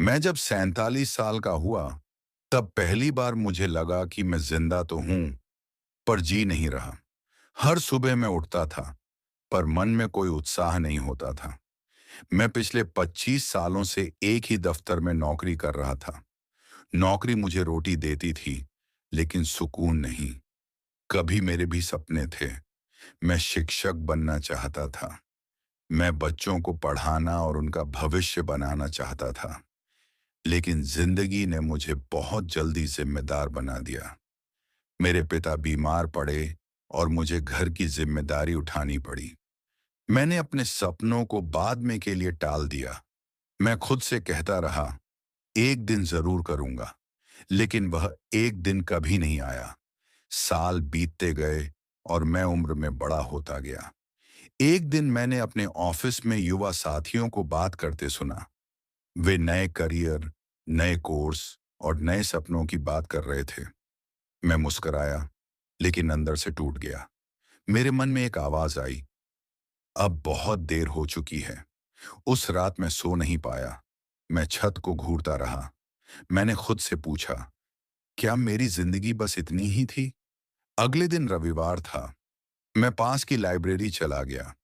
मैं जब 47 साल का हुआ, तब पहली बार मुझे लगा कि मैं जिंदा तो हूं, पर जी नहीं रहा। हर सुबह मैं उठता था, पर मन में कोई उत्साह नहीं होता था। मैं पिछले 25 सालों से एक ही दफ्तर में नौकरी कर रहा था। नौकरी मुझे रोटी देती थी, लेकिन सुकून नहीं। कभी मेरे भी सपने थे। मैं शिक्षक बनना चाहता था। मैं बच्चों को पढ़ाना और उनका भविष्य बनाना चाहता था। लेकिन जिंदगी ने मुझे बहुत जल्दी जिम्मेदार बना दिया। मेरे पिता बीमार पड़े और मुझे घर की जिम्मेदारी उठानी पड़ी। मैंने अपने सपनों को बाद में के लिए टाल दिया। मैं खुद से कहता रहा, एक दिन जरूर करूंगा, लेकिन वह एक दिन कभी नहीं आया। साल बीतते गए और मैं उम्र में बड़ा होता गया। एक दिन मैंने अपने ऑफिस में युवा साथियों को बात करते सुना। वे नए करियर, नए कोर्स और नए सपनों की बात कर रहे थे। मैं मुस्कुराया, लेकिन अंदर से टूट गया। मेरे मन में एक आवाज आई, अब बहुत देर हो चुकी है। उस रात मैं सो नहीं पाया। मैं छत को घूरता रहा। मैंने खुद से पूछा, क्या मेरी जिंदगी बस इतनी ही थी? अगले दिन रविवार था। मैं पास की लाइब्रेरी चला गया।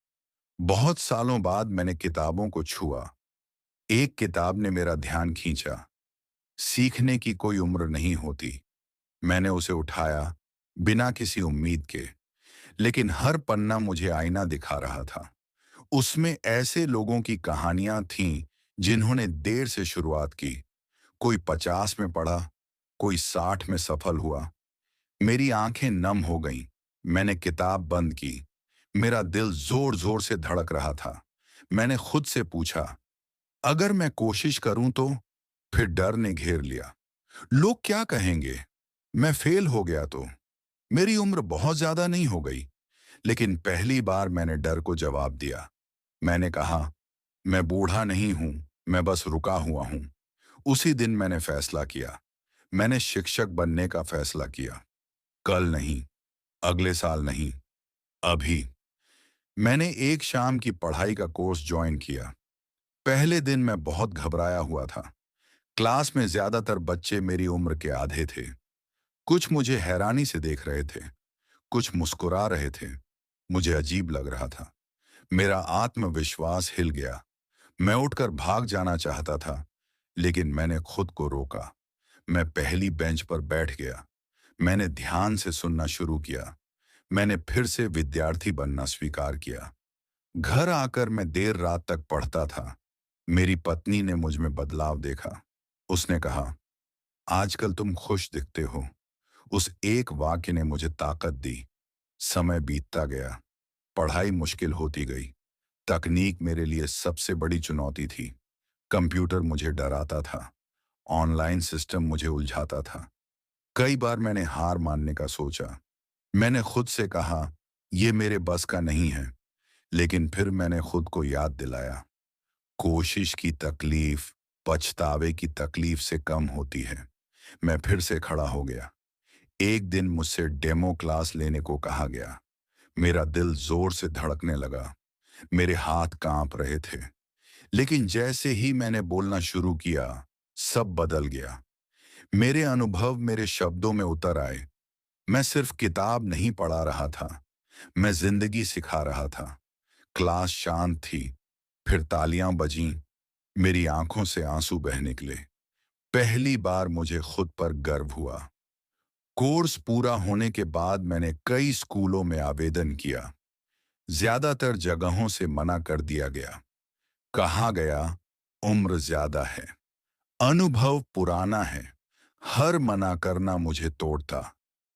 बहुत सालों बाद मैंने किताबों को छुआ। एक किताब ने मेरा ध्यान खींचा। सीखने की कोई उम्र नहीं होती। मैंने उसे उठाया, बिना किसी उम्मीद के। लेकिन हर पन्ना मुझे आईना दिखा रहा था। उसमें ऐसे लोगों की कहानियां थीं जिन्होंने देर से शुरुआत की। कोई 50 में पढ़ा, कोई 60 में सफल हुआ। मेरी आंखें नम हो गईं। मैंने किताब बंद की। मेरा दिल जोर जोर से धड़क रहा था। मैंने खुद से पूछा, अगर मैं कोशिश करूं तो? फिर डर ने घेर लिया। लोग क्या कहेंगे? मैं फेल हो गया तो? मेरी उम्र बहुत ज्यादा नहीं हो गई? लेकिन पहली बार मैंने डर को जवाब दिया। मैंने कहा, मैं बूढ़ा नहीं हूं, मैं बस रुका हुआ हूं। उसी दिन मैंने फैसला किया। मैंने शिक्षक बनने का फैसला किया। कल नहीं, अगले साल नहीं, अभी। मैंने एक शाम की पढ़ाई का कोर्स ज्वाइन किया। पहले दिन मैं बहुत घबराया हुआ था। क्लास में ज्यादातर बच्चे मेरी उम्र के आधे थे। कुछ मुझे हैरानी से देख रहे थे, कुछ मुस्कुरा रहे थे। मुझे अजीब लग रहा था। मेरा आत्मविश्वास हिल गया। मैं उठकर भाग जाना चाहता था, लेकिन मैंने खुद को रोका। मैं पहली बेंच पर बैठ गया। मैंने ध्यान से सुनना शुरू किया। मैंने फिर से विद्यार्थी बनना स्वीकार किया। घर आकर मैं देर रात तक पढ़ता था। मेरी पत्नी ने मुझ में बदलाव देखा। उसने कहा, आजकल तुम खुश दिखते हो। उस एक वाक्य ने मुझे ताकत दी। समय बीतता गया। पढ़ाई मुश्किल होती गई। तकनीक मेरे लिए सबसे बड़ी चुनौती थी। कंप्यूटर मुझे डराता था। ऑनलाइन सिस्टम मुझे उलझाता था। कई बार मैंने हार मानने का सोचा। मैंने खुद से कहा, यह मेरे बस का नहीं है। लेकिन फिर मैंने खुद को याद दिलाया, कोशिश की तकलीफ पछतावे की तकलीफ से कम होती है। मैं फिर से खड़ा हो गया। एक दिन मुझसे डेमो क्लास लेने को कहा गया। मेरा दिल जोर से धड़कने लगा। मेरे हाथ कांप रहे थे। लेकिन जैसे ही मैंने बोलना शुरू किया, सब बदल गया। मेरे अनुभव मेरे शब्दों में उतर आए। मैं सिर्फ किताब नहीं पढ़ा रहा था, मैं जिंदगी सिखा रहा था। क्लास शांत थी। फिर तालियां बजीं। मेरी आंखों से आंसू बह निकले। पहली बार मुझे खुद पर गर्व हुआ। कोर्स पूरा होने के बाद मैंने कई स्कूलों में आवेदन किया। ज्यादातर जगहों से मना कर दिया गया। कहा गया, उम्र ज्यादा है, अनुभव पुराना है। हर मना करना मुझे तोड़ता।